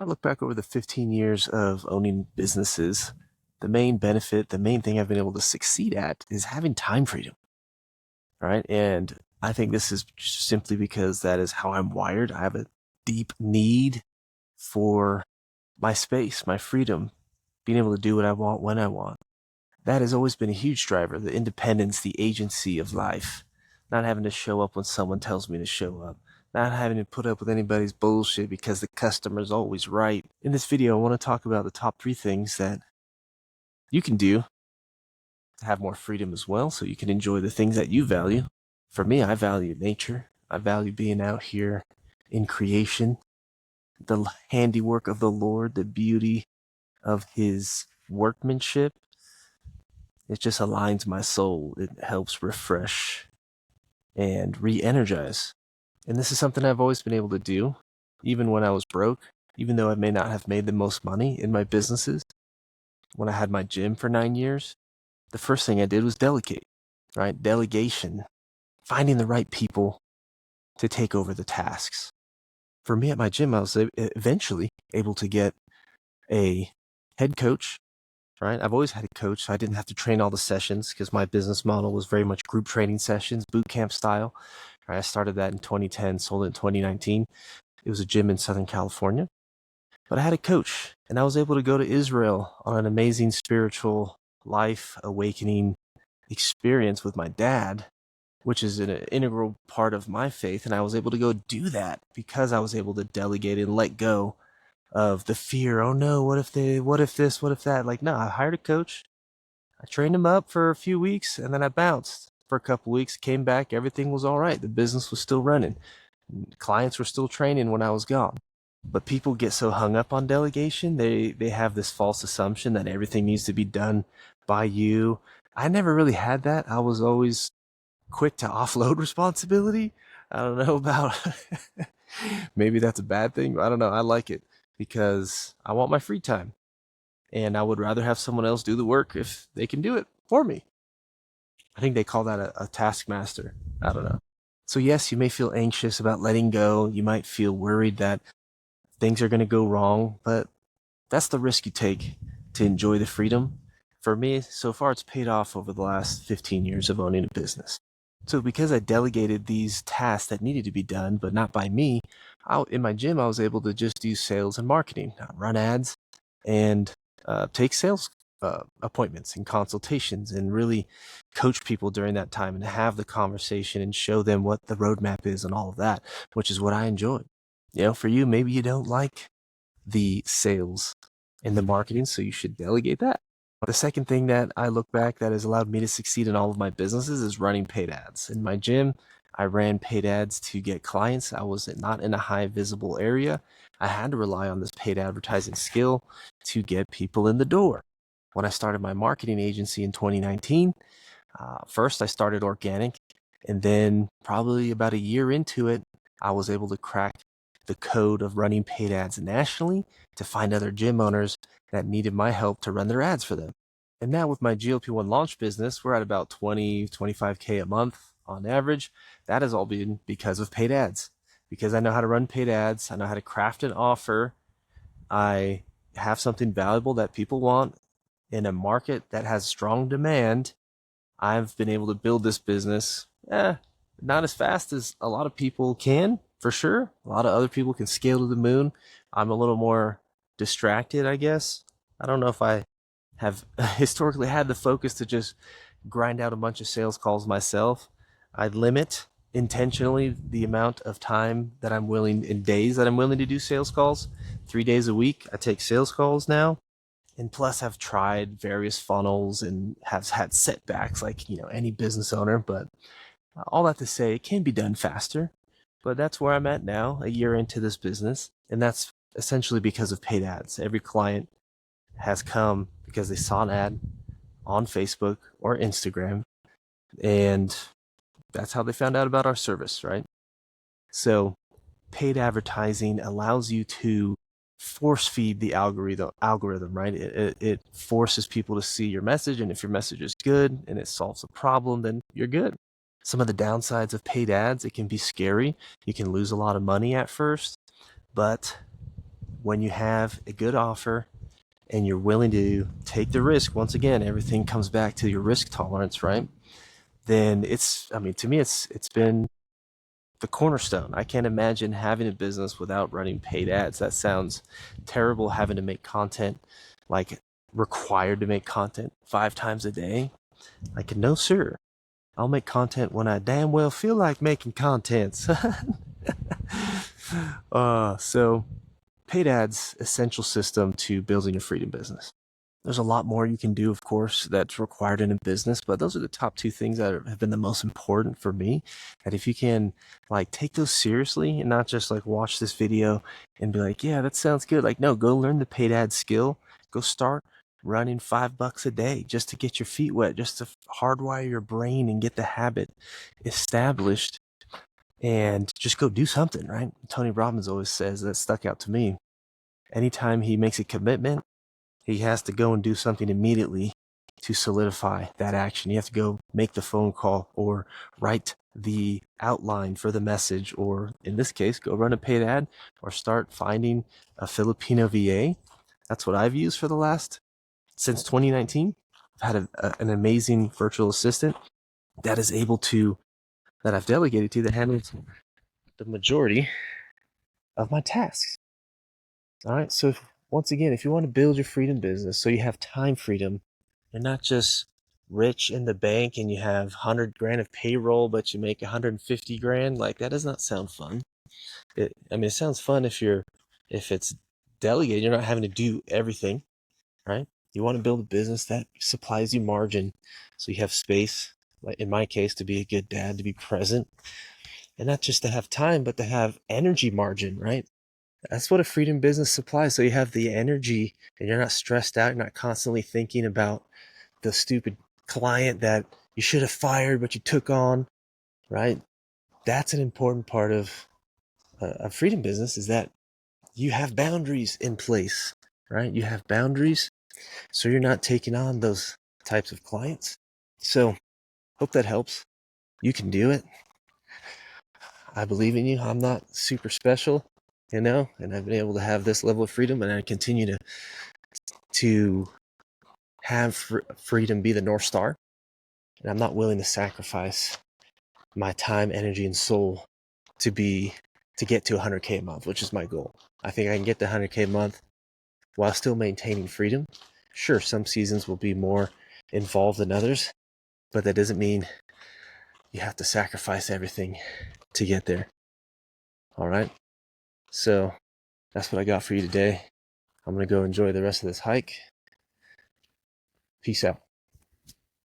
I look back over the 15 years of owning businesses. The main benefit, the main thing I've been able to succeed at is having time freedom, right? And I think this is simply because that is how I'm wired. I have a deep need for my space, my freedom, being able to do what I want when I want. That has always been a huge driver, the independence, the agency of life, not having to show up when someone tells me to show up, not having to put up with anybody's bullshit because the customer's always right. In this video, I want to talk about the top 3 things that you can do to have more freedom as well, so you can enjoy the things that you value. For me, I value nature. I value being out here in creation, the handiwork of the Lord, the beauty of his workmanship. It just aligns my soul. It helps refresh and re-energize. And this is something I've always been able to do, even when I was broke, even though I may not have made the most money in my businesses. When I had my gym for 9 years, the first thing I did was delegate, right? Delegation, finding the right people to take over the tasks. For me at my gym, I was eventually able to get a head coach, right? I've always had a coach, so I didn't have to train all the sessions because my business model was very much group training sessions, boot camp style. Right? I started that in 2010, sold it in 2019. It was a gym in Southern California. But I had a coach, and I was able to go to Israel on an amazing spiritual life awakening experience with my dad, which is an integral part of my faith. And I was able to go do that because I was able to delegate and let go of the fear. Oh no, what if this, what if that? Like, no, I hired a coach. I trained him up for a few weeks and then I bounced for a couple weeks, came back. Everything was all right. The business was still running. Clients were still training when I was gone. But people get so hung up on delegation. They have this false assumption that everything needs to be done by you. I never really had that. I was always quick to offload responsibility. I don't know about maybe that's a bad thing. I don't know. I like it because I want my free time and I would rather have someone else do the work if they can do it for me. I think they call that a taskmaster. I don't know. So yes, you may feel anxious about letting go. You might feel worried that things are going to go wrong, but that's the risk you take to enjoy the freedom. For me, so far, it's paid off over the last 15 years of owning a business. So because I delegated these tasks that needed to be done, but not by me, in my gym, I was able to just do sales and marketing, run ads, and take sales appointments and consultations and really coach people during that time and have the conversation and show them what the roadmap is and all of that, which is what I enjoy. You know, for you, maybe you don't like the sales and the marketing, so you should delegate that. The second thing that I look back that has allowed me to succeed in all of my businesses is running paid ads. In my gym, I ran paid ads to get clients. I was not in a high visible area. I had to rely on this paid advertising skill to get people in the door. When I started my marketing agency in 2019, first I started organic, and then probably about a year into it, I was able to crack the code of running paid ads nationally to find other gym owners that needed my help to run their ads for them. And now with my GLP-1 launch business, we're at about 20, 25K a month on average. That has all been because of paid ads. Because I know how to run paid ads, I know how to craft an offer, I have something valuable that people want in a market that has strong demand. I've been able to build this business, not as fast as a lot of people can, for sure. A lot of other people can scale to the moon. I'm a little more distracted, I guess. I don't know if I have historically had the focus to just grind out a bunch of sales calls myself. I limit intentionally the amount of time that I'm willing in days that I'm willing to do sales calls. 3 days a week, I take sales calls now. And plus I've tried various funnels and have had setbacks like, any business owner, but all that to say, it can be done faster. But that's where I'm at now, a year into this business. And that's essentially because of paid ads. Every client has come because they saw an ad on Facebook or Instagram, and that's how they found out about our service, right? So paid advertising allows you to force feed the algorithm, right? It forces people to see your message, and if your message is good and it solves a problem, then you're good. Some of the downsides of paid ads, it can be scary. You can lose a lot of money at first, but when you have a good offer and you're willing to take the risk, once again, everything comes back to your risk tolerance, right? Then to me, it's been the cornerstone. I can't imagine having a business without running paid ads. That sounds terrible, having to make content, like required to make content 5 times a day. Like, no, sir. I'll make content when I damn well feel like making content. So paid ads, essential system to building a freedom business. There's a lot more you can do, of course, that's required in a business, but those are the top 2 things that have been the most important for me. And if you can like take those seriously and not just like watch this video and be like, yeah, that sounds good. Like, no, go learn the paid ad skill. Go start running $5 a day just to get your feet wet, just to hardwire your brain and get the habit established, and just go do something, right? Tony Robbins always says, that stuck out to me. Anytime he makes a commitment, he has to go and do something immediately to solidify that action. You have to go make the phone call or write the outline for the message, or in this case, go run a paid ad or start finding a Filipino VA. That's what I've used since 2019. I've had an amazing virtual assistant that I've delegated to, that handles the majority of my tasks. All right. So once again, if you want to build your freedom business so you have time freedom, you're not just rich in the bank and you have 100 grand of payroll, but you make 150 grand. Like, that does not sound fun. It sounds fun if it's delegated, you're not having to do everything, right? You want to build a business that supplies you margin so you have space, like in my case, to be a good dad, to be present, and not just to have time, but to have energy margin, right? That's what a freedom business supplies. So you have the energy and you're not stressed out. You're not constantly thinking about the stupid client that you should have fired, but you took on, right? That's an important part of a freedom business, is that you have boundaries in place, right? You have boundaries, so you're not taking on those types of clients. So hope that helps. You can do it. I believe in you. I'm not super special, and I've been able to have this level of freedom, and I continue to have freedom be the North Star. And I'm not willing to sacrifice my time, energy, and soul to get to 100K a month, which is my goal. I think I can get to 100K a month while still maintaining freedom. Sure, some seasons will be more involved than others, but that doesn't mean you have to sacrifice everything to get there. All right. So that's what I got for you today. I'm going to go enjoy the rest of this hike. Peace out.